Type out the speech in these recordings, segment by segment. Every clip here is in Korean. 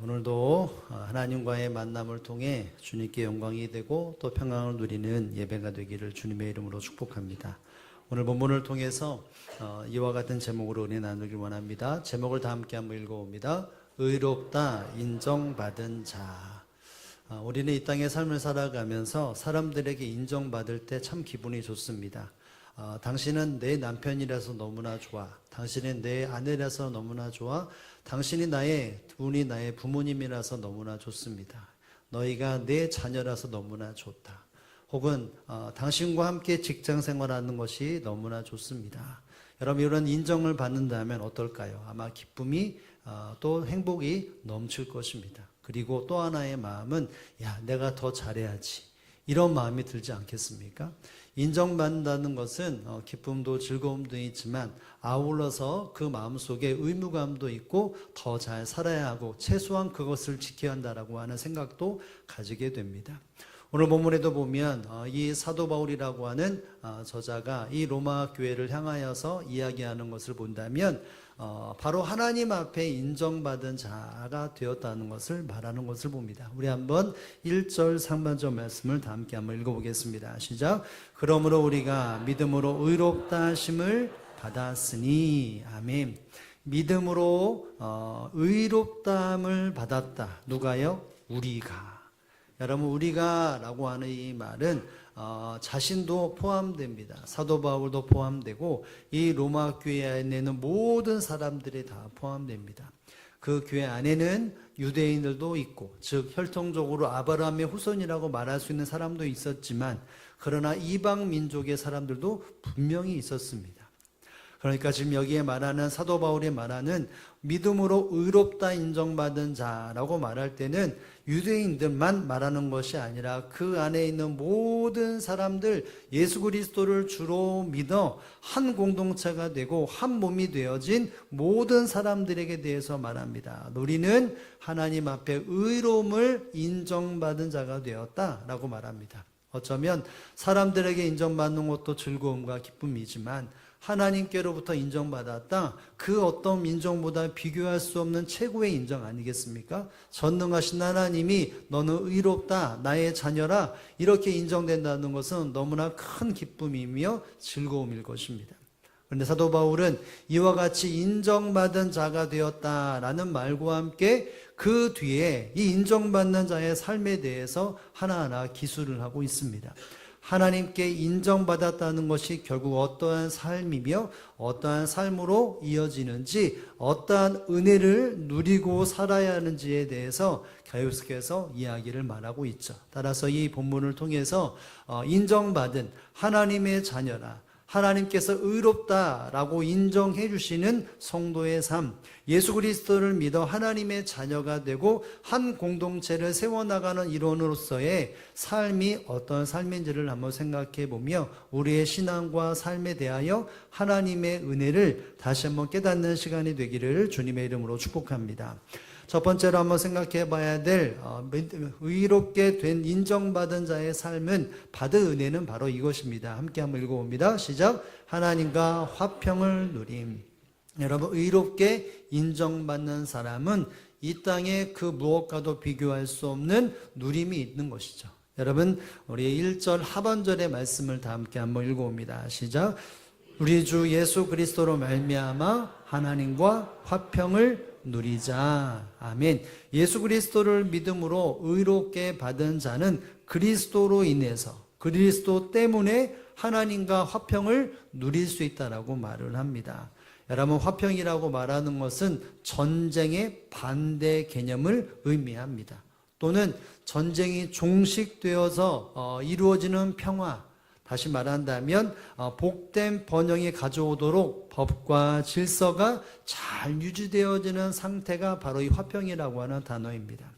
오늘도 하나님과의 만남을 통해 주님께 영광이 되고 또 평강을 누리는 예배가 되기를 주님의 이름으로 축복합니다. 오늘 본문을 통해서 이와 같은 제목으로 은혜 나누길 원합니다. 제목을 다 함께 한번 읽어봅니다. 의롭다 인정받은 자. 우리는 이 땅의 삶을 살아가면서 사람들에게 인정받을 때 참 기분이 좋습니다. 당신은 내 남편이라서 너무나 좋아. 당신은 내 아내라서 너무나 좋아. 당신이 분이 나의 부모님이라서 너무나 좋습니다. 너희가 내 자녀라서 너무나 좋다. 혹은 당신과 함께 직장 생활하는 것이 너무나 좋습니다. 여러분, 이런 인정을 받는다면 어떨까요? 아마 기쁨이 또 행복이 넘칠 것입니다. 그리고 또 하나의 마음은 내가 더 잘해야지, 이런 마음이 들지 않겠습니까? 인정받는다는 것은 기쁨도 즐거움도 있지만 아울러서 그 마음속에 의무감도 있고 더 잘 살아야 하고 최소한 그것을 지켜야 한다라고 하는 생각도 가지게 됩니다. 오늘 본문에도 보면 이 사도 바울이라고 하는 저자가 이 로마 교회를 향하여서 이야기하는 것을 본다면 바로 하나님 앞에 인정받은 자가 되었다는 것을 말하는 것을 봅니다. 우리 한번 1절 상반절 말씀을 다 함께 한번 읽어보겠습니다. 시작. 그러므로 우리가 믿음으로 의롭다 하심을 받았으니. 아멘. 믿음으로 의롭다함을 받았다. 누가요? 우리가. 여러분, 우리가 라고 하는 이 말은 자신도 포함됩니다. 사도 바울도 포함되고 이 로마 교회 안에는 모든 사람들이 다 포함됩니다. 그 교회 안에는 유대인들도 있고, 즉 혈통적으로 아브라함의 후손이라고 말할 수 있는 사람도 있었지만, 그러나 이방 민족의 사람들도 분명히 있었습니다. 그러니까 지금 여기에 말하는 사도 바울이 말하는 믿음으로 의롭다 인정받은 자라고 말할 때는 유대인들만 말하는 것이 아니라 그 안에 있는 모든 사람들, 예수 그리스도를 주로 믿어 한 공동체가 되고 한 몸이 되어진 모든 사람들에게 대해서 말합니다. 우리는 하나님 앞에 의로움을 인정받은 자가 되었다라고 말합니다. 어쩌면 사람들에게 인정받는 것도 즐거움과 기쁨이지만 하나님께로부터 인정받았다, 그 어떤 민족보다 비교할 수 없는 최고의 인정 아니겠습니까? 전능하신 하나님이 너는 의롭다, 나의 자녀라, 이렇게 인정된다는 것은 너무나 큰 기쁨이며 즐거움일 것입니다. 그런데 사도 바울은 이와 같이 인정받은 자가 되었다라는 말과 함께 그 뒤에 이 인정받는 자의 삶에 대해서 하나하나 기술을 하고 있습니다. 하나님께 인정받았다는 것이 결국 어떠한 삶이며 어떠한 삶으로 이어지는지, 어떠한 은혜를 누리고 살아야 하는지에 대해서 계속해서 이야기를 말하고 있죠. 따라서 이 본문을 통해서 인정받은 하나님의 자녀라, 하나님께서 의롭다라고 인정해 주시는 성도의 삶, 예수 그리스도를 믿어 하나님의 자녀가 되고 한 공동체를 세워나가는 일원으로서의 삶이 어떤 삶인지를 한번 생각해 보며 우리의 신앙과 삶에 대하여 하나님의 은혜를 다시 한번 깨닫는 시간이 되기를 주님의 이름으로 축복합니다. 첫 번째로 한번 생각해 봐야 될 의롭게 된 인정받은 자의 삶은, 받은 은혜는 바로 이것입니다. 함께 한번 읽어봅니다. 시작. 하나님과 화평을 누림. 여러분, 의롭게 인정받는 사람은 이 땅에 그 무엇과도 비교할 수 없는 누림이 있는 것이죠. 여러분, 우리 1절 하반절의 말씀을 다 함께 한번 읽어봅니다. 시작. 우리 주 예수 그리스도로 말미암아 하나님과 화평을 누리자. 아멘. 예수 그리스도를 믿음으로 의롭게 받은 자는 그리스도로 인해서, 그리스도 때문에 하나님과 화평을 누릴 수 있다라고 말을 합니다. 여러분, 화평이라고 말하는 것은 전쟁의 반대 개념을 의미합니다. 또는 전쟁이 종식되어서 이루어지는 평화, 다시 말한다면 복된 번영이 가져오도록 법과 질서가 잘 유지되어지는 상태가 바로 이 화평이라고 하는 단어입니다.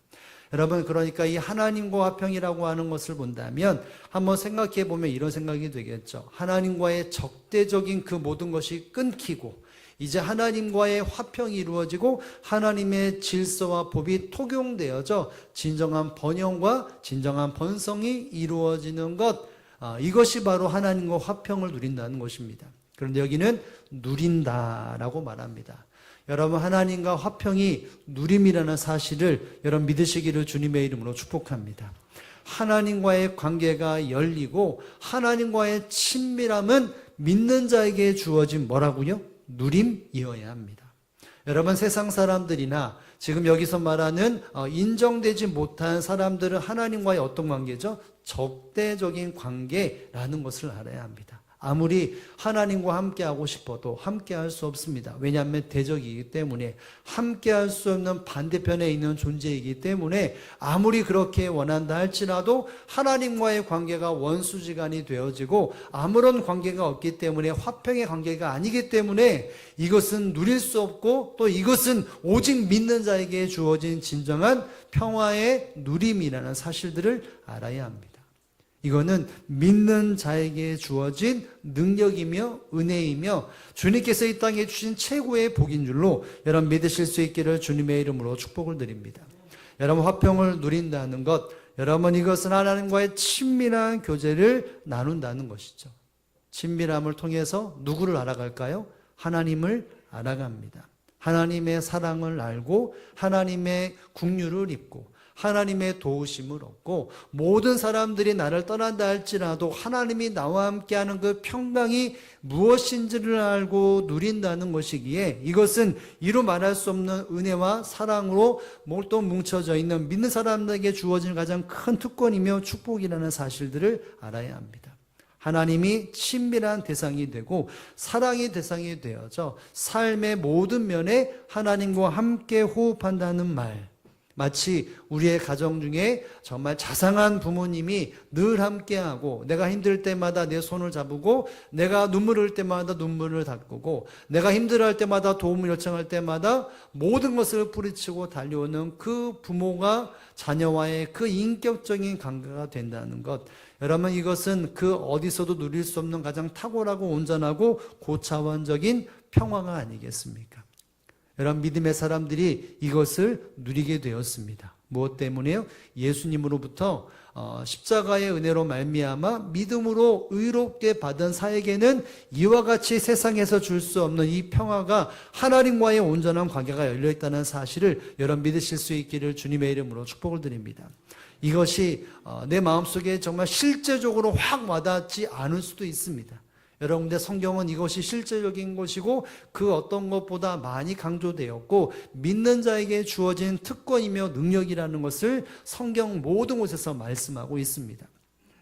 여러분, 그러니까 이 하나님과 화평이라고 하는 것을 본다면 한번 생각해 보면 이런 생각이 되겠죠. 하나님과의 적대적인 그 모든 것이 끊기고 이제 하나님과의 화평이 이루어지고 하나님의 질서와 법이 통용되어져 진정한 번영과 진정한 번성이 이루어지는 것, 이것이 바로 하나님과 화평을 누린다는 것입니다. 그런데 여기는 누린다라고 말합니다. 여러분 하나님과 화평이 누림이라는 사실을 여러분 믿으시기를 주님의 이름으로 축복합니다. 하나님과의 관계가 열리고 하나님과의 친밀함은 믿는 자에게 주어진 뭐라고요? 누림이어야 합니다. 여러분 세상 사람들이나 지금 여기서 말하는 인정되지 못한 사람들은 하나님과의 어떤 관계죠? 적대적인 관계라는 것을 알아야 합니다. 아무리 하나님과 함께하고 싶어도 함께할 수 없습니다. 왜냐하면 대적이기 때문에, 함께할 수 없는 반대편에 있는 존재이기 때문에 아무리 그렇게 원한다 할지라도 하나님과의 관계가 원수지간이 되어지고 아무런 관계가 없기 때문에 화평의 관계가 아니기 때문에 이것은 누릴 수 없고 또 이것은 오직 믿는 자에게 주어진 진정한 평화의 누림이라는 사실들을 알아야 합니다. 이거는 믿는 자에게 주어진 능력이며 은혜이며 주님께서 이 땅에 주신 최고의 복인 줄로 여러분 믿으실 수 있기를 주님의 이름으로 축복을 드립니다. 여러분 화평을 누린다는 것, 여러분 이것은 하나님과의 친밀한 교제를 나눈다는 것이죠. 친밀함을 통해서 누구를 알아갈까요? 하나님을 알아갑니다. 하나님의 사랑을 알고 하나님의 긍휼을 입고 하나님의 도우심을 얻고 모든 사람들이 나를 떠난다 할지라도 하나님이 나와 함께하는 그 평강이 무엇인지를 알고 누린다는 것이기에 이것은 이루 말할 수 없는 은혜와 사랑으로 몰두 뭉쳐져 있는 믿는 사람들에게 주어진 가장 큰 특권이며 축복이라는 사실들을 알아야 합니다. 하나님이 친밀한 대상이 되고 사랑의 대상이 되어져 삶의 모든 면에 하나님과 함께 호흡한다는 말, 마치 우리의 가정 중에 정말 자상한 부모님이 늘 함께하고 내가 힘들 때마다 내 손을 잡고 내가 눈물 흘릴 때마다 눈물을 닦고 내가 힘들어할 때마다 도움을 요청할 때마다 모든 것을 뿌리치고 달려오는 그 부모가 자녀와의 그 인격적인 관계가 된다는 것, 여러분 이것은 그 어디서도 누릴 수 없는 가장 탁월하고 온전하고 고차원적인 평화가 아니겠습니까? 여러분 믿음의 사람들이 이것을 누리게 되었습니다. 무엇 때문에요? 예수님으로부터 십자가의 은혜로 말미암아 믿음으로 의롭게 받은 사에게는 이와 같이 세상에서 줄 수 없는 이 평화가 하나님과의 온전한 관계가 열려있다는 사실을 여러분 믿으실 수 있기를 주님의 이름으로 축복을 드립니다. 이것이 내 마음속에 정말 실제적으로 확 와닿지 않을 수도 있습니다. 여러분들 성경은 이것이 실제적인 것이고 그 어떤 것보다 많이 강조되었고 믿는 자에게 주어진 특권이며 능력이라는 것을 성경 모든 곳에서 말씀하고 있습니다.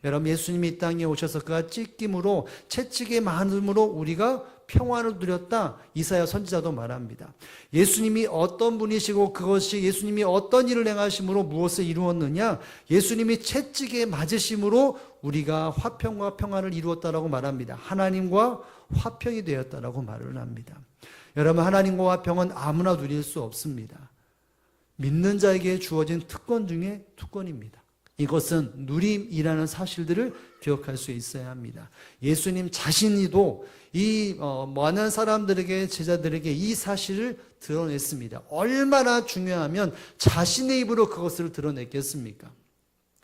여러분 예수님이 이 땅에 오셔서 그가 찢김으로 채찍의 많음으로 우리가 평화를 누렸다. 이사야 선지자도 말합니다. 예수님이 어떤 분이시고 그것이 예수님이 어떤 일을 행하심으로 무엇을 이루었느냐? 예수님이 채찍에 맞으심으로 우리가 화평과 평화를 이루었다라고 말합니다. 하나님과 화평이 되었다라고 말을 합니다. 여러분 하나님과 화평은 아무나 누릴 수 없습니다. 믿는 자에게 주어진 특권 중에 특권입니다. 이것은 누림이라는 사실들을 기억할 수 있어야 합니다. 예수님 자신이도 이 많은 사람들에게 제자들에게 이 사실을 드러냈습니다. 얼마나 중요하면 자신의 입으로 그것을 드러냈겠습니까?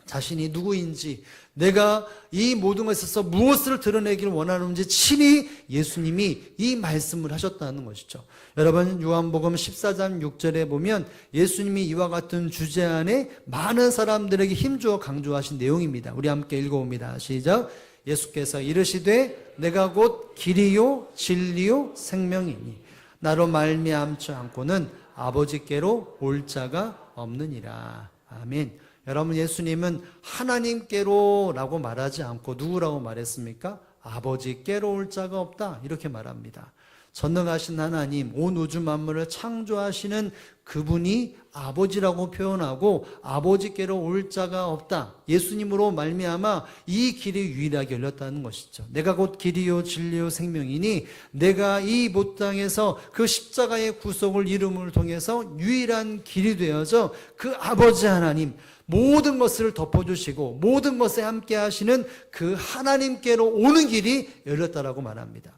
자신이 누구인지 내가 이 모든 것에 있어서 무엇을 드러내기를 원하는지 친히 예수님이 이 말씀을 하셨다는 것이죠. 여러분 요한복음 14장 6절에 보면 예수님이 이와 같은 주제 안에 많은 사람들에게 힘주어 강조하신 내용입니다. 우리 함께 읽어봅니다. 시작. 예수께서 이르시되 내가 곧 길이요 진리요 생명이니 나로 말미암지 않고는 아버지께로 올 자가 없느니라. 아멘. 여러분 예수님은 하나님께로 라고 말하지 않고 누구라고 말했습니까? 아버지께로 올 자가 없다 이렇게 말합니다. 전능하신 하나님, 온 우주 만물을 창조하시는 그분이 아버지라고 표현하고 아버지께로 올 자가 없다. 예수님으로 말미암아 이 길이 유일하게 열렸다는 것이죠. 내가 곧 길이요 진리요 생명이니 내가 이 못 땅에서 그 십자가의 구속을 이름을 통해서 유일한 길이 되어서 그 아버지 하나님 모든 것을 덮어주시고 모든 것에 함께 하시는 그 하나님께로 오는 길이 열렸다라고 말합니다.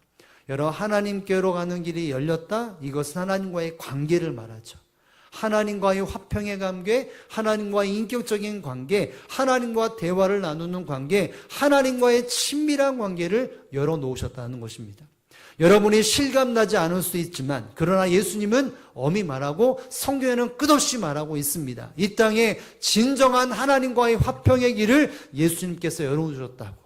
여러분 하나님께로 가는 길이 열렸다? 이것은 하나님과의 관계를 말하죠. 하나님과의 화평의 관계, 하나님과의 인격적인 관계, 하나님과 대화를 나누는 관계, 하나님과의 친밀한 관계를 열어놓으셨다는 것입니다. 여러분이 실감나지 않을 수 있지만 그러나 예수님은 엄히 말하고 성경에는 끝없이 말하고 있습니다. 이 땅에 진정한 하나님과의 화평의 길을 예수님께서 열어주셨다고.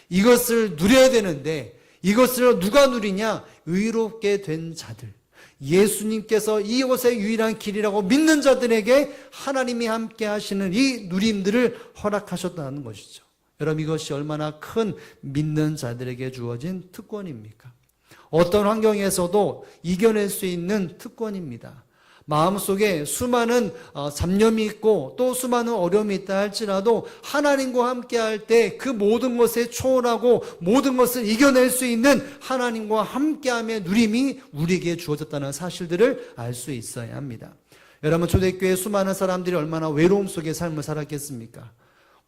이것을 누려야 되는데 이것을 누가 누리냐? 의롭게 된 자들. 예수님께서 이곳의 유일한 길이라고 믿는 자들에게 하나님이 함께 하시는 이 누림들을 허락하셨다는 것이죠. 여러분, 이것이 얼마나 큰 믿는 자들에게 주어진 특권입니까? 어떤 환경에서도 이겨낼 수 있는 특권입니다. 마음속에 수많은 잡념이 있고 또 수많은 어려움이 있다 할지라도 하나님과 함께 할 때 그 모든 것에 초월하고 모든 것을 이겨낼 수 있는 하나님과 함께함의 누림이 우리에게 주어졌다는 사실들을 알 수 있어야 합니다. 여러분, 초대교회 수많은 사람들이 얼마나 외로움 속의 삶을 살았겠습니까?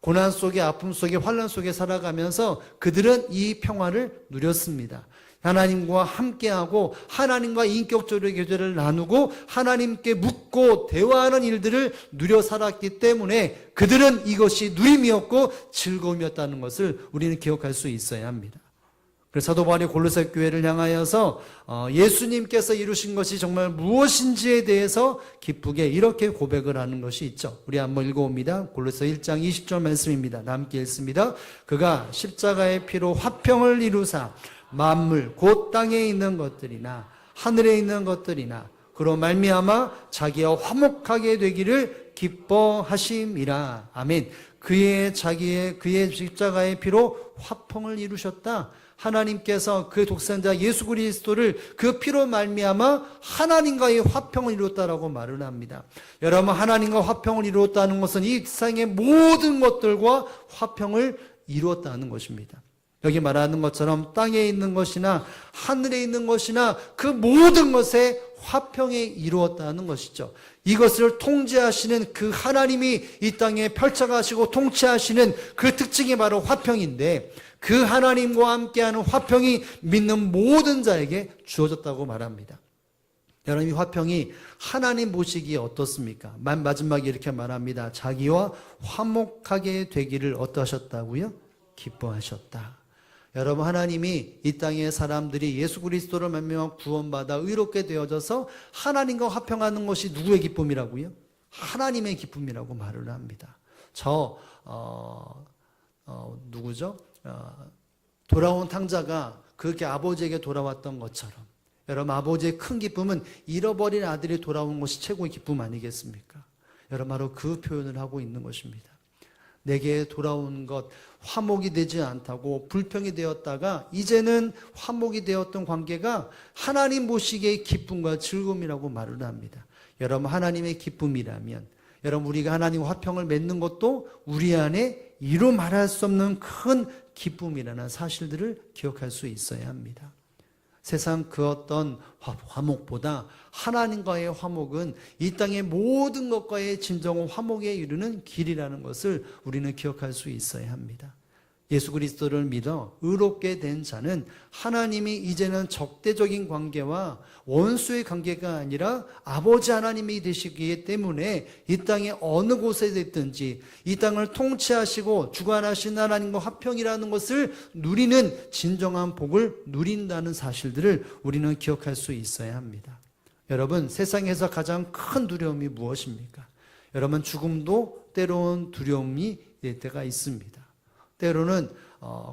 고난 속에, 아픔 속에, 환난 속에 살아가면서 그들은 이 평화를 누렸습니다. 하나님과 함께하고 하나님과 인격적으로 교제를 나누고 하나님께 묻고 대화하는 일들을 누려 살았기 때문에 그들은 이것이 누림이었고 즐거움이었다는 것을 우리는 기억할 수 있어야 합니다. 그래서 사도 바울이 골로새 교회를 향하여서 예수님께서 이루신 것이 정말 무엇인지에 대해서 기쁘게 이렇게 고백을 하는 것이 있죠. 우리 한번 읽어봅니다. 골로새 1장 20절 말씀입니다. 함께 읽습니다. 그가 십자가의 피로 화평을 이루사 만물 곧 땅에 있는 것들이나 하늘에 있는 것들이나 그로 말미암아 자기와 화목하게 되기를 기뻐하심이라. 아멘. 그의 십자가의 피로 화평을 이루셨다. 하나님께서 그 독생자 예수 그리스도를 그 피로 말미암아 하나님과의 화평을 이루었다라고 말을 합니다. 여러분, 하나님과 화평을 이루었다는 것은 이 세상의 모든 것들과 화평을 이루었다는 것입니다. 여기 말하는 것처럼 땅에 있는 것이나 하늘에 있는 것이나 그 모든 것에 화평에 이루었다는 것이죠. 이것을 통제하시는 그 하나님이 이 땅에 펼쳐가시고 통치하시는 그 특징이 바로 화평인데 그 하나님과 함께하는 화평이 믿는 모든 자에게 주어졌다고 말합니다. 여러분, 이 화평이 하나님 보시기에 어떻습니까? 마지막에 이렇게 말합니다. 자기와 화목하게 되기를 어떠하셨다고요? 기뻐하셨다. 여러분, 하나님이 이 땅의 사람들이 예수 그리스도를 말미암아 구원받아 의롭게 되어져서 하나님과 화평하는 것이 누구의 기쁨이라고요? 하나님의 기쁨이라고 말을 합니다. 누구죠? 돌아온 탕자가 그렇게 아버지에게 돌아왔던 것처럼 여러분, 아버지의 큰 기쁨은 잃어버린 아들이 돌아온 것이 최고의 기쁨 아니겠습니까? 여러분, 바로 그 표현을 하고 있는 것입니다. 내게 돌아온 것, 화목이 되지 않다고 불평이 되었다가 이제는 화목이 되었던 관계가 하나님 보시기에 기쁨과 즐거움이라고 말을 합니다. 여러분, 하나님의 기쁨이라면 여러분, 우리가 하나님과 화평을 맺는 것도 우리 안에 이루 말할 수 없는 큰 기쁨이라는 사실들을 기억할 수 있어야 합니다. 세상 그 어떤 화목보다 하나님과의 화목은 이 땅의 모든 것과의 진정한 화목에 이르는 길이라는 것을 우리는 기억할 수 있어야 합니다. 예수 그리스도를 믿어 의롭게 된 자는 하나님이 이제는 적대적인 관계와 원수의 관계가 아니라 아버지 하나님이 되시기 때문에 이 땅의 어느 곳에 있든지 이 땅을 통치하시고 주관하신 하나님과 화평이라는 것을 누리는 진정한 복을 누린다는 사실들을 우리는 기억할 수 있어야 합니다. 여러분, 세상에서 가장 큰 두려움이 무엇입니까? 여러분, 죽음도 때로는 두려움이 될 때가 있습니다. 때로는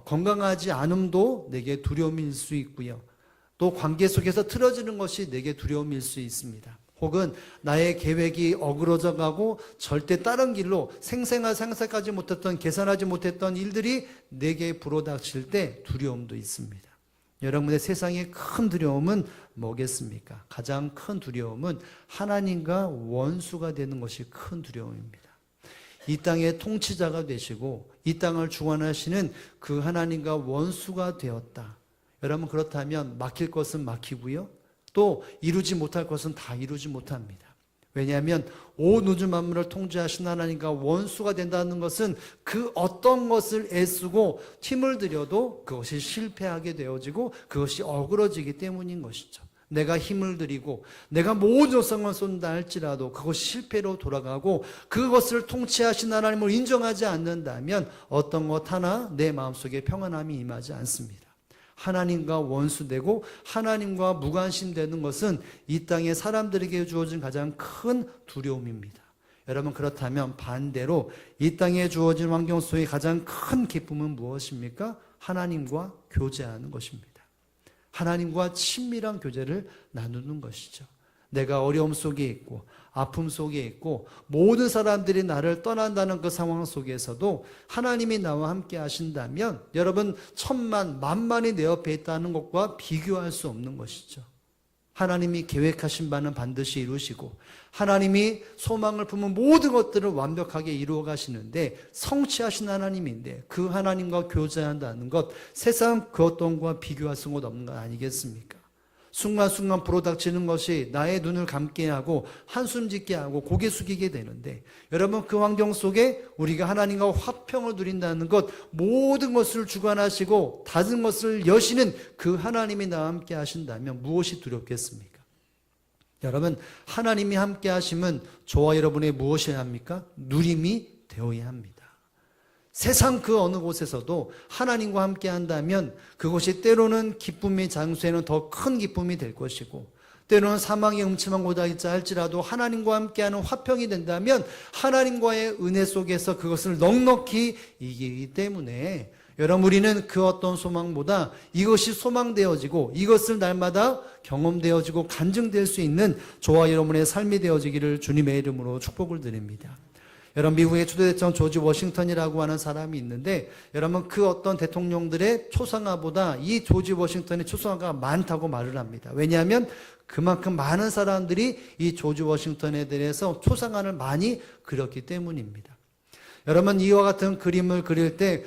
건강하지 않음도 내게 두려움일 수 있고요. 또 관계 속에서 틀어지는 것이 내게 두려움일 수 있습니다. 혹은 나의 계획이 어그러져 가고 절대 다른 길로 생각하지 못했던, 계산하지 못했던 일들이 내게 불어닥칠 때 두려움도 있습니다. 여러분의 세상의 큰 두려움은 뭐겠습니까? 가장 큰 두려움은 하나님과 원수가 되는 것이 큰 두려움입니다. 이 땅의 통치자가 되시고 이 땅을 주관하시는 그 하나님과 원수가 되었다. 여러분, 그렇다면 막힐 것은 막히고요. 또 이루지 못할 것은 다 이루지 못합니다. 왜냐하면 온 우주 만물을 통제하신 하나님과 원수가 된다는 것은 그 어떤 것을 애쓰고 힘을 들여도 그것이 실패하게 되어지고 그것이 어그러지기 때문인 것이죠. 내가 힘을 들이고 내가 모든 정성을 쏜다 할지라도 그것이 실패로 돌아가고 그것을 통치하신 하나님을 인정하지 않는다면 어떤 것 하나 내 마음속에 평안함이 임하지 않습니다. 하나님과 원수되고 하나님과 무관심되는 것은 이 땅의 사람들에게 주어진 가장 큰 두려움입니다. 여러분, 그렇다면 반대로 이 땅에 주어진 환경 속의 가장 큰 기쁨은 무엇입니까? 하나님과 교제하는 것입니다. 하나님과 친밀한 교제를 나누는 것이죠. 내가 어려움 속에 있고 아픔 속에 있고 모든 사람들이 나를 떠난다는 그 상황 속에서도 하나님이 나와 함께 하신다면 여러분, 천만 만만이 내 옆에 있다는 것과 비교할 수 없는 것이죠. 하나님이 계획하신 바는 반드시 이루시고 하나님이 소망을 품은 모든 것들을 완벽하게 이루어 가시는데 성취하신 하나님인데 그 하나님과 교제한다는 것, 세상 그 어떤 것과 비교할 수 없는 것 아니겠습니까? 순간순간 불어닥치는 것이 나의 눈을 감게 하고 한숨 짓게 하고 고개 숙이게 되는데 여러분, 그 환경 속에 우리가 하나님과 화평을 누린다는 것, 모든 것을 주관하시고 다른 것을 여시는 그 하나님이 나와 함께 하신다면 무엇이 두렵겠습니까? 여러분, 하나님이 함께 하심은 저와 여러분의 무엇이어야 합니까? 누림이 되어야 합니다. 세상 그 어느 곳에서도 하나님과 함께 한다면 그것이 때로는 기쁨의 장소에는 더 큰 기쁨이 될 것이고 때로는 사망의 음침한 곳에 있자 할지라도 하나님과 함께하는 화평이 된다면 하나님과의 은혜 속에서 그것을 넉넉히 이기기 때문에 여러분, 우리는 그 어떤 소망보다 이것이 소망되어지고 이것을 날마다 경험되어지고 간증될 수 있는 저와 여러분의 삶이 되어지기를 주님의 이름으로 축복을 드립니다. 여러분, 미국의 초대대통령 조지 워싱턴이라고 하는 사람이 있는데 여러분, 그 어떤 대통령들의 초상화보다 이 조지 워싱턴의 초상화가 많다고 말을 합니다. 왜냐하면 그만큼 많은 사람들이 이 조지 워싱턴에 대해서 초상화를 많이 그렸기 때문입니다. 여러분, 이와 같은 그림을 그릴 때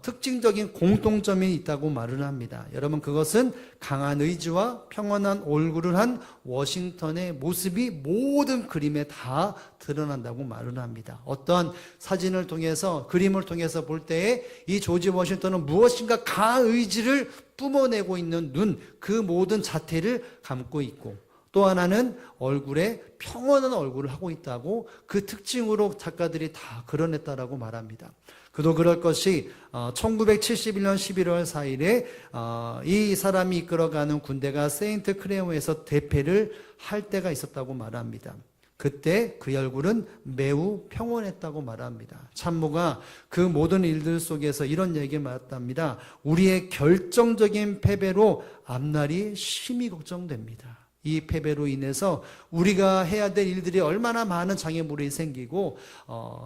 특징적인 공통점이 있다고 말을 합니다. 여러분, 그것은 강한 의지와 평온한 얼굴을 한 워싱턴의 모습이 모든 그림에 다 드러난다고 말을 합니다. 어떤 사진을 통해서, 그림을 통해서 볼 때에 이 조지 워싱턴은 무엇인가 강한 의지를 뿜어내고 있는 눈, 그 모든 자태를 감고 있고 또 하나는 얼굴에 평온한 얼굴을 하고 있다고 그 특징으로 작가들이 다 그려냈다라고 말합니다. 그도 그럴 것이 1971년 11월 4일에 이 사람이 이끌어가는 군대가 세인트 크레오에서 대패를 할 때가 있었다고 말합니다. 그때 그 얼굴은 매우 평온했다고 말합니다. 참모가 그 모든 일들 속에서 이런 얘기를 말했답니다. 우리의 결정적인 패배로 앞날이 심히 걱정됩니다. 이 패배로 인해서 우리가 해야 될 일들이 얼마나 많은 장애물이 생기고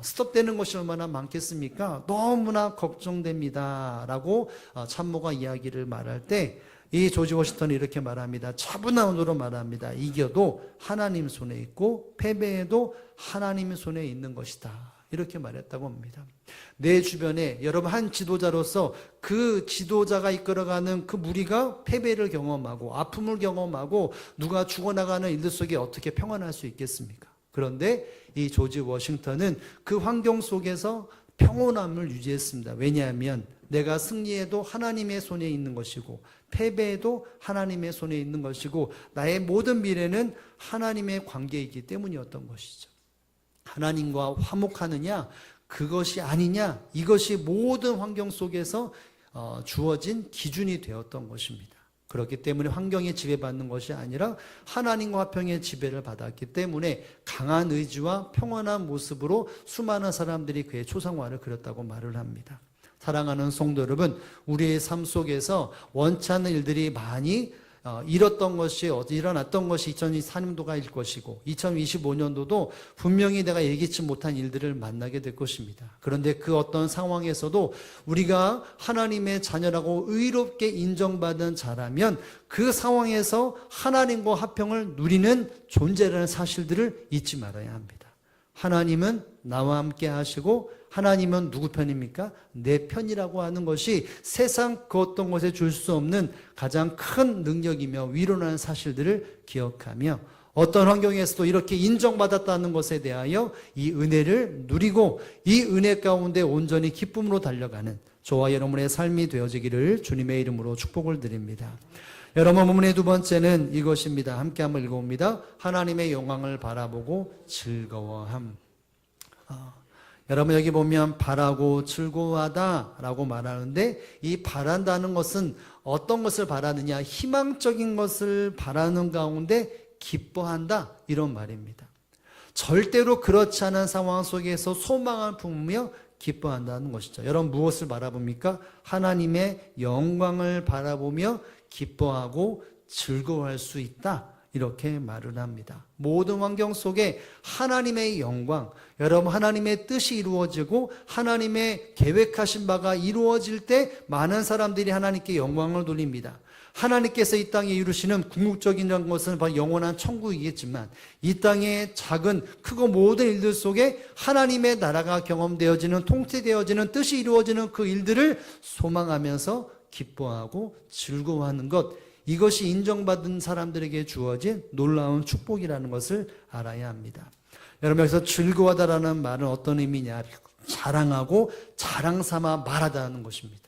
스톱되는 것이 얼마나 많겠습니까? 너무나 걱정됩니다 라고 참모가 이야기를 말할 때 이 조지 워싱턴이 이렇게 말합니다. 차분한 언어로 말합니다. 이겨도 하나님 손에 있고 패배에도 하나님 손에 있는 것이다, 이렇게 말했다고 합니다. 내 주변에 여러분, 한 지도자로서 그 지도자가 이끌어가는 그 무리가 패배를 경험하고 아픔을 경험하고 누가 죽어나가는 일들 속에 어떻게 평안할 수 있겠습니까? 그런데 이 조지 워싱턴은 그 환경 속에서 평온함을 유지했습니다. 왜냐하면 내가 승리해도 하나님의 손에 있는 것이고 패배에도 하나님의 손에 있는 것이고 나의 모든 미래는 하나님의 관계이기 때문이었던 것이죠. 하나님과 화목하느냐 그것이 아니냐, 이것이 모든 환경 속에서 주어진 기준이 되었던 것입니다. 그렇기 때문에 환경에 지배받는 것이 아니라 하나님과 화평의 지배를 받았기 때문에 강한 의지와 평온한 모습으로 수많은 사람들이 그의 초상화를 그렸다고 말을 합니다. 사랑하는 성도 여러분, 우리의 삶 속에서 원치 않는 일들이 많이 일어났던 것이 2024년도가 일 것이고 2025년도도 분명히 내가 예기치 못한 일들을 만나게 될 것입니다. 그런데 그 어떤 상황에서도 우리가 하나님의 자녀라고 의롭게 인정받은 자라면 그 상황에서 하나님과 화평을 누리는 존재라는 사실들을 잊지 말아야 합니다. 하나님은 나와 함께 하시고 하나님은 누구 편입니까? 내 편이라고 하는 것이 세상 그 어떤 것에 줄 수 없는 가장 큰 능력이며 위로라는 사실들을 기억하며 어떤 환경에서도 이렇게 인정받았다는 것에 대하여 이 은혜를 누리고 이 은혜 가운데 온전히 기쁨으로 달려가는 저와 여러분의 삶이 되어지기를 주님의 이름으로 축복을 드립니다. 여러분, 본문의 두 번째는 이것입니다. 함께 한번 읽어봅니다. 하나님의 영광을 바라보고 즐거워함. 여러분 여기 보면 바라고 즐거워하다라고 말하는데 이 바란다는 것은 어떤 것을 바라느냐? 희망적인 것을 바라는 가운데 기뻐한다 이런 말입니다. 절대로 그렇지 않은 상황 속에서 소망을 품으며 기뻐한다는 것이죠. 여러분 무엇을 바라봅니까? 하나님의 영광을 바라보며 기뻐하고 즐거워할 수 있다. 이렇게 말을 합니다. 모든 환경 속에 하나님의 영광, 여러분 하나님의 뜻이 이루어지고 하나님의 계획하신 바가 이루어질 때 많은 사람들이 하나님께 영광을 돌립니다. 하나님께서 이 땅에 이루시는 궁극적인 것은 바로 영원한 천국이겠지만 이 땅의 작은 크고 모든 일들 속에 하나님의 나라가 경험되어지는 통치되어지는 뜻이 이루어지는 그 일들을 소망하면서 기뻐하고 즐거워하는 것, 이것이 인정받은 사람들에게 주어진 놀라운 축복이라는 것을 알아야 합니다. 여러분 여기서 즐거워하다라는 말은 어떤 의미냐? 자랑하고 자랑삼아 말하다는 것입니다.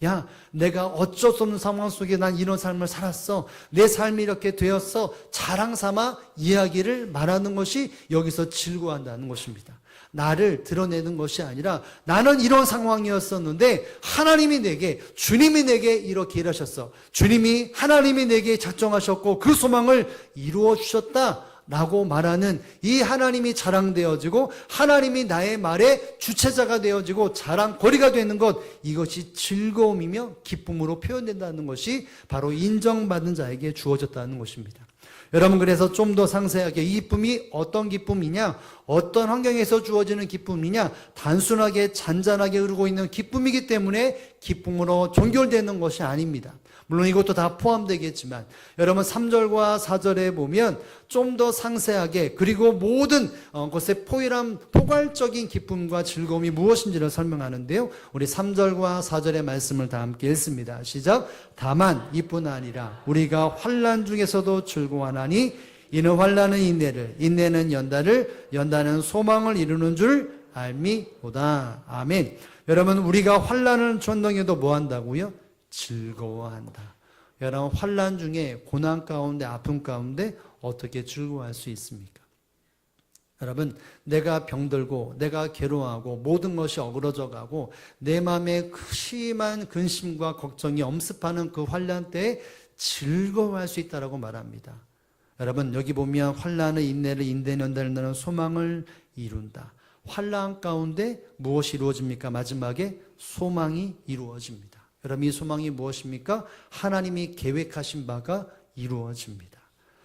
야, 내가 어쩔 수 없는 상황 속에 난 이런 삶을 살았어. 내 삶이 이렇게 되었어. 자랑삼아 이야기를 말하는 것이 여기서 즐거워한다는 것입니다. 나를 드러내는 것이 아니라 나는 이런 상황이었었는데 하나님이 내게, 주님이 내게 이렇게 일하셨어. 주님이, 하나님이 내게 작정하셨고 그 소망을 이루어 주셨다 라고 말하는 이 하나님이 자랑되어지고 하나님이 나의 말의 주체자가 되어지고 자랑거리가 되는 것, 이것이 즐거움이며 기쁨으로 표현된다는 것이 바로 인정받은 자에게 주어졌다는 것입니다. 여러분 그래서 좀 더 상세하게 이 기쁨이 어떤 기쁨이냐, 어떤 환경에서 주어지는 기쁨이냐, 단순하게 잔잔하게 흐르고 있는 기쁨이기 때문에 기쁨으로 종결되는 것이 아닙니다. 물론 이것도 다 포함되겠지만 여러분 3절과 4절에 보면 좀 더 상세하게 그리고 모든 것의 포괄적인 기쁨과 즐거움이 무엇인지를 설명하는데요. 우리 3절과 4절의 말씀을 다 함께 읽습니다. 시작. 다만 이뿐 아니라 우리가 환난 중에서도 즐거워하나니 이는 환난은 인내를, 인내는 연단을, 연단은 소망을 이루는 줄 알미로다. 아멘. 여러분 우리가 환난을 전당에도 뭐 한다고요? 즐거워한다. 여러분 환난 중에 고난 가운데 아픔 가운데 어떻게 즐거워할 수 있습니까? 여러분 내가 병들고 내가 괴로워하고 모든 것이 어그러져 가고 내 마음에 심한 근심과 걱정이 엄습하는 그 환난 때에 즐거워할 수 있다라고 말합니다. 여러분 여기 보면 환난은 인내를, 인내는 연단을, 너는 소망을 이룬다. 환난 가운데 무엇이 이루어집니까? 마지막에 소망이 이루어집니다. 여러분 이 소망이 무엇입니까? 하나님이 계획하신 바가 이루어집니다.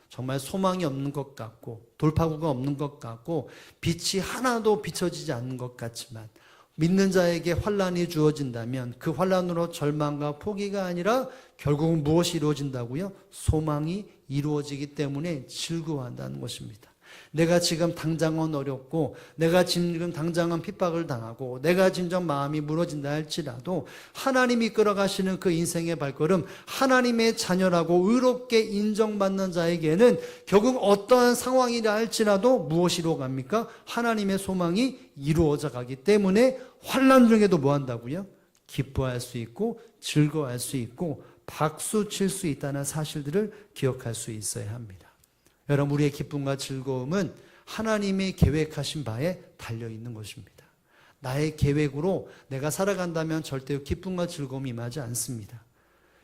정말 소망이 없는 것 같고 돌파구가 없는 것 같고 빛이 하나도 비춰지지 않는 것 같지만 믿는 자에게 환난이 주어진다면 그 환난으로 절망과 포기가 아니라 결국은 무엇이 이루어진다고요? 소망이 이루어지기 때문에 즐거워한다는 것입니다. 내가 지금 당장은 어렵고 내가 지금 당장은 핍박을 당하고 내가 진정 마음이 무너진다 할지라도 하나님이 이끌어가시는 그 인생의 발걸음, 하나님의 자녀라고 의롭게 인정받는 자에게는 결국 어떠한 상황이라 할지라도 무엇이 이루어갑니까? 하나님의 소망이 이루어져 가기 때문에 환난 중에도 뭐 한다고요? 기뻐할 수 있고 즐거워할 수 있고 박수 칠 수 있다는 사실들을 기억할 수 있어야 합니다. 여러분 우리의 기쁨과 즐거움은 하나님의 계획하신 바에 달려있는 것입니다. 나의 계획으로 내가 살아간다면 절대 기쁨과 즐거움이 임하지 않습니다.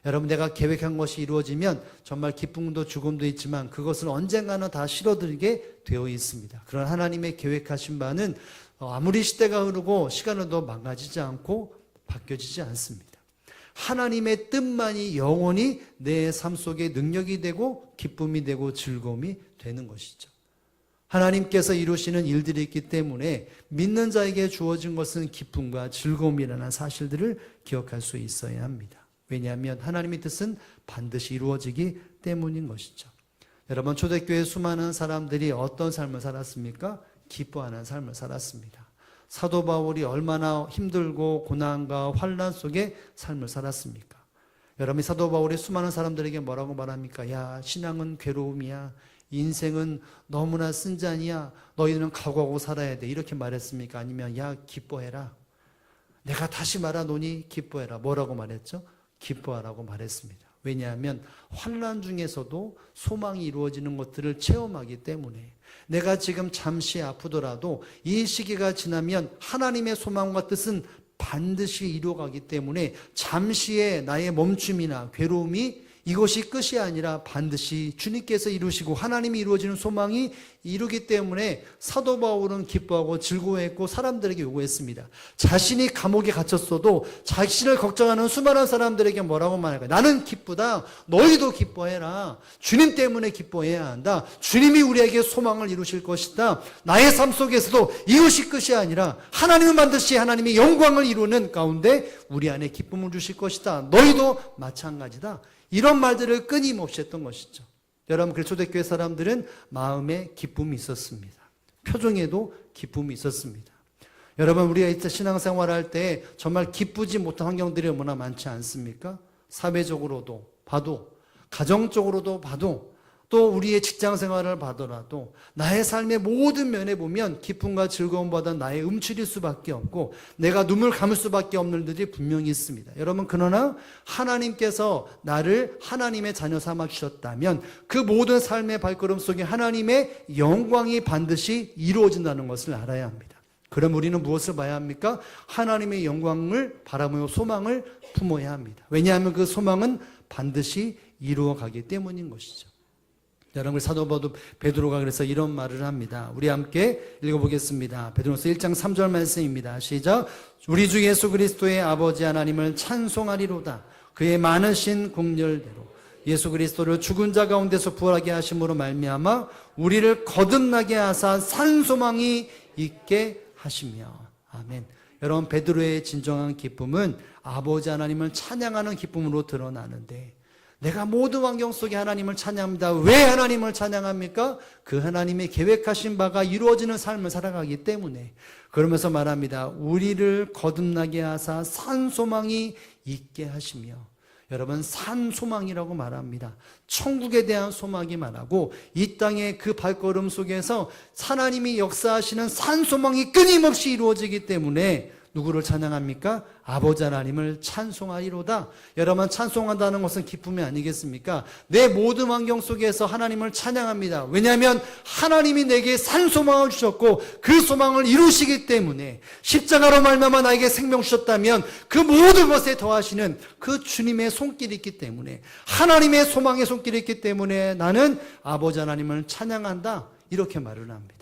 여러분 내가 계획한 것이 이루어지면 정말 기쁨도 죽음도 있지만 그것은 언젠가는 다 실어들게 되어 있습니다. 그런 하나님의 계획하신 바는 아무리 시대가 흐르고 시간은 더 망가지지 않고 바뀌어지지 않습니다. 하나님의 뜻만이 영원히 내 삶 속에 능력이 되고 기쁨이 되고 즐거움이 되는 것이죠. 하나님께서 이루시는 일들이 있기 때문에 믿는 자에게 주어진 것은 기쁨과 즐거움이라는 사실들을 기억할 수 있어야 합니다. 왜냐하면 하나님의 뜻은 반드시 이루어지기 때문인 것이죠. 여러분 초대교회 수많은 사람들이 어떤 삶을 살았습니까? 기뻐하는 삶을 살았습니다. 사도 바울이 얼마나 힘들고 고난과 환난 속에 삶을 살았습니까? 여러분 사도 바울이 수많은 사람들에게 뭐라고 말합니까? 야, 신앙은 괴로움이야. 인생은 너무나 쓴잔이야. 너희는 각오하고 살아야 돼. 이렇게 말했습니까? 아니면 야, 기뻐해라. 내가 다시 말하노니 기뻐해라. 뭐라고 말했죠? 기뻐하라고 말했습니다. 왜냐하면 환난 중에서도 소망이 이루어지는 것들을 체험하기 때문에 내가 지금 잠시 아프더라도 이 시기가 지나면 하나님의 소망과 뜻은 반드시 이루어가기 때문에 잠시의 나의 멈춤이나 괴로움이 이것이 끝이 아니라 반드시 주님께서 이루시고 하나님이 이루어지는 소망이 이루기 때문에 사도 바울은 기뻐하고 즐거워했고 사람들에게 요구했습니다. 자신이 감옥에 갇혔어도 자신을 걱정하는 수많은 사람들에게 뭐라고 말할까요? 나는 기쁘다. 너희도 기뻐해라. 주님 때문에 기뻐해야 한다. 주님이 우리에게 소망을 이루실 것이다. 나의 삶 속에서도 이것이 끝이 아니라 하나님은 반드시 하나님의 영광을 이루는 가운데 우리 안에 기쁨을 주실 것이다. 너희도 마찬가지다. 이런 말들을 끊임없이 했던 것이죠. 여러분, 그래서 초대교회 사람들은 마음에 기쁨이 있었습니다. 표정에도 기쁨이 있었습니다. 여러분, 우리가 신앙생활할 때 정말 기쁘지 못한 환경들이 너무나 많지 않습니까? 사회적으로도 봐도, 가정적으로도 봐도, 또 우리의 직장생활을 봐더라도 나의 삶의 모든 면에 보면 기쁨과 즐거움보다 나의 움츠릴 수밖에 없고 내가 눈물 감을 수밖에 없는 일들이 분명히 있습니다. 여러분, 그러나 하나님께서 나를 하나님의 자녀 삼아 주셨다면 그 모든 삶의 발걸음 속에 하나님의 영광이 반드시 이루어진다는 것을 알아야 합니다. 그럼 우리는 무엇을 봐야 합니까? 하나님의 영광을 바라보며 소망을 품어야 합니다. 왜냐하면 그 소망은 반드시 이루어가기 때문인 것이죠. 여러분, 사도 베드로가 그래서 이런 말을 합니다. 우리 함께 읽어보겠습니다. 베드로서 1장 3절 말씀입니다. 시작. 우리 주 예수 그리스도의 아버지 하나님을 찬송하리로다. 그의 많으신 긍휼대로 예수 그리스도를 죽은 자 가운데서 부활하게 하심으로 말미암아 우리를 거듭나게 하사 산 소망이 있게 하시며. 아멘. 여러분, 베드로의 진정한 기쁨은 아버지 하나님을 찬양하는 기쁨으로 드러나는데, 내가 모든 환경 속에 하나님을 찬양합니다. 왜 하나님을 찬양합니까? 그 하나님의 계획하신 바가 이루어지는 삶을 살아가기 때문에. 그러면서 말합니다. 우리를 거듭나게 하사 산 소망이 있게 하시며. 여러분, 산 소망이라고 말합니다. 천국에 대한 소망이 말하고 이 땅의 그 발걸음 속에서 하나님이 역사하시는 산 소망이 끊임없이 이루어지기 때문에 누구를 찬양합니까? 아버지 하나님을 찬송하리로다. 여러분, 찬송한다는 것은 기쁨이 아니겠습니까? 내 모든 환경 속에서 하나님을 찬양합니다. 왜냐하면 하나님이 내게 산 소망을 주셨고 그 소망을 이루시기 때문에, 십자가로 말미암아 나에게 생명 주셨다면 그 모든 것에 더하시는 그 주님의 손길이 있기 때문에, 하나님의 소망의 손길이 있기 때문에 나는 아버지 하나님을 찬양한다. 이렇게 말을 합니다.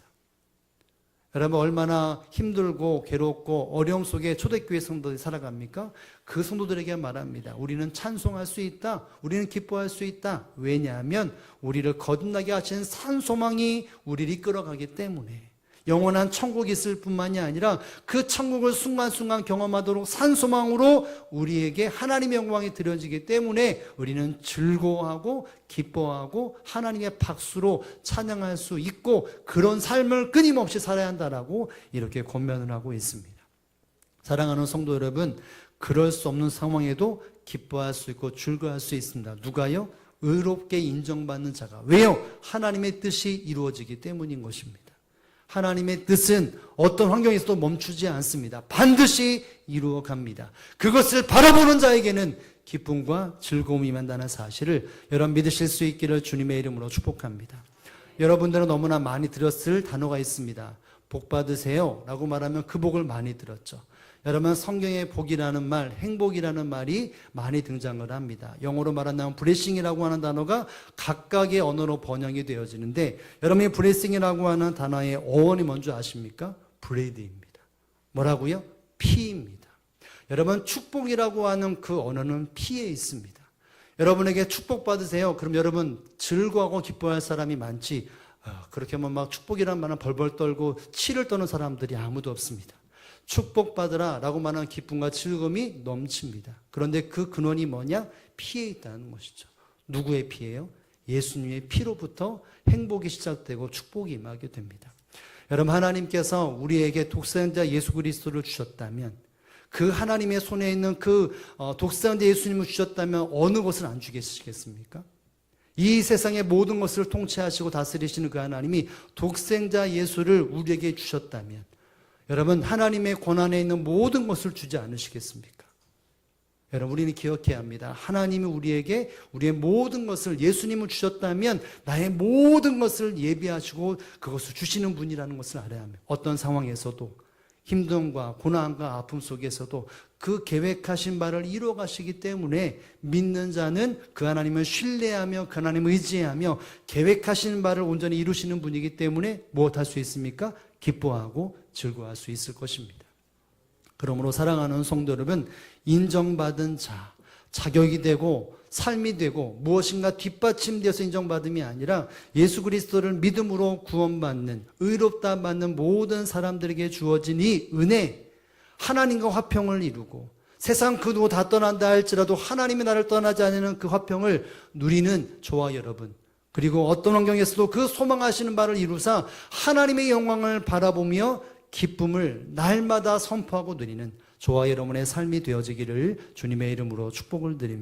여러분, 얼마나 힘들고 괴롭고 어려움 속에 초대교회 성도들이 살아갑니까? 그 성도들에게 말합니다. 우리는 찬송할 수 있다. 우리는 기뻐할 수 있다. 왜냐하면 우리를 거듭나게 하신 산 소망이 우리를 이끌어가기 때문에. 영원한 천국이 있을 뿐만이 아니라 그 천국을 순간순간 경험하도록 산 소망으로 우리에게 하나님의 영광이 드려지기 때문에 우리는 즐거워하고 기뻐하고 하나님의 박수로 찬양할 수 있고, 그런 삶을 끊임없이 살아야 한다라고 이렇게 권면을 하고 있습니다. 사랑하는 성도 여러분, 그럴 수 없는 상황에도 기뻐할 수 있고 즐거워할 수 있습니다. 누가요? 의롭게 인정받는 자가. 왜요? 하나님의 뜻이 이루어지기 때문인 것입니다. 하나님의 뜻은 어떤 환경에서도 멈추지 않습니다. 반드시 이루어갑니다. 그것을 바라보는 자에게는 기쁨과 즐거움이 임한다는 사실을 여러분 믿으실 수 있기를 주님의 이름으로 축복합니다. 여러분들은 너무나 많이 들었을 단어가 있습니다. 복 받으세요 라고 말하면 그 복을 많이 들었죠. 여러분, 성경의 복이라는 말, 행복이라는 말이 많이 등장을 합니다. 영어로 말한다면 블레싱이라고 하는 단어가 각각의 언어로 번역이 되어지는데, 여러분이 블레싱이라고 하는 단어의 어원이 뭔지 아십니까? 브레드입니다. 뭐라고요? 피입니다. 여러분, 축복이라고 하는 그 언어는 피에 있습니다. 여러분에게 축복 받으세요. 그럼 여러분 즐거워하고 기뻐할 사람이 많지, 그렇게 하면 막 축복이란 말은 벌벌 떨고 치를 떠는 사람들이 아무도 없습니다. 축복받으라 라고 말하는 기쁨과 즐거움이 넘칩니다. 그런데 그 근원이 뭐냐? 피에 있다는 것이죠. 누구의 피예요? 예수님의 피로부터 행복이 시작되고 축복이 임하게 됩니다. 여러분, 하나님께서 우리에게 독생자 예수 그리스도를 주셨다면, 그 하나님의 손에 있는 그 독생자 예수님을 주셨다면 어느 것을 안 주시겠습니까? 이 세상의 모든 것을 통치하시고 다스리시는 그 하나님이 독생자 예수를 우리에게 주셨다면, 여러분, 하나님의 권한에 있는 모든 것을 주지 않으시겠습니까? 여러분, 우리는 기억해야 합니다. 하나님이 우리에게 우리의 모든 것을, 예수님을 주셨다면 나의 모든 것을 예비하시고 그것을 주시는 분이라는 것을 알아야 합니다. 어떤 상황에서도, 힘듦과 고난과 아픔 속에서도 그 계획하신 바를 이루어 가시기 때문에 믿는 자는 그 하나님을 신뢰하며 그 하나님을 의지하며 계획하신 바를 온전히 이루시는 분이기 때문에 무엇할 수 있습니까? 기뻐하고 즐거워할 수 있을 것입니다. 그러므로 사랑하는 성도 여러분, 인정받은 자, 자격이 되고 삶이 되고 무엇인가 뒷받침되어서 인정받음이 아니라 예수 그리스도를 믿음으로 구원받는, 의롭다 받는 모든 사람들에게 주어진 이 은혜, 하나님과 화평을 이루고 세상 그 누구 다 떠난다 할지라도 하나님이 나를 떠나지 않는 그 화평을 누리는 저와 여러분, 그리고 어떤 환경에서도 그 소망하시는 바를 이루사 하나님의 영광을 바라보며 기쁨을 날마다 선포하고 누리는 저와 여러분의 삶이 되어지기를 주님의 이름으로 축복을 드립니다.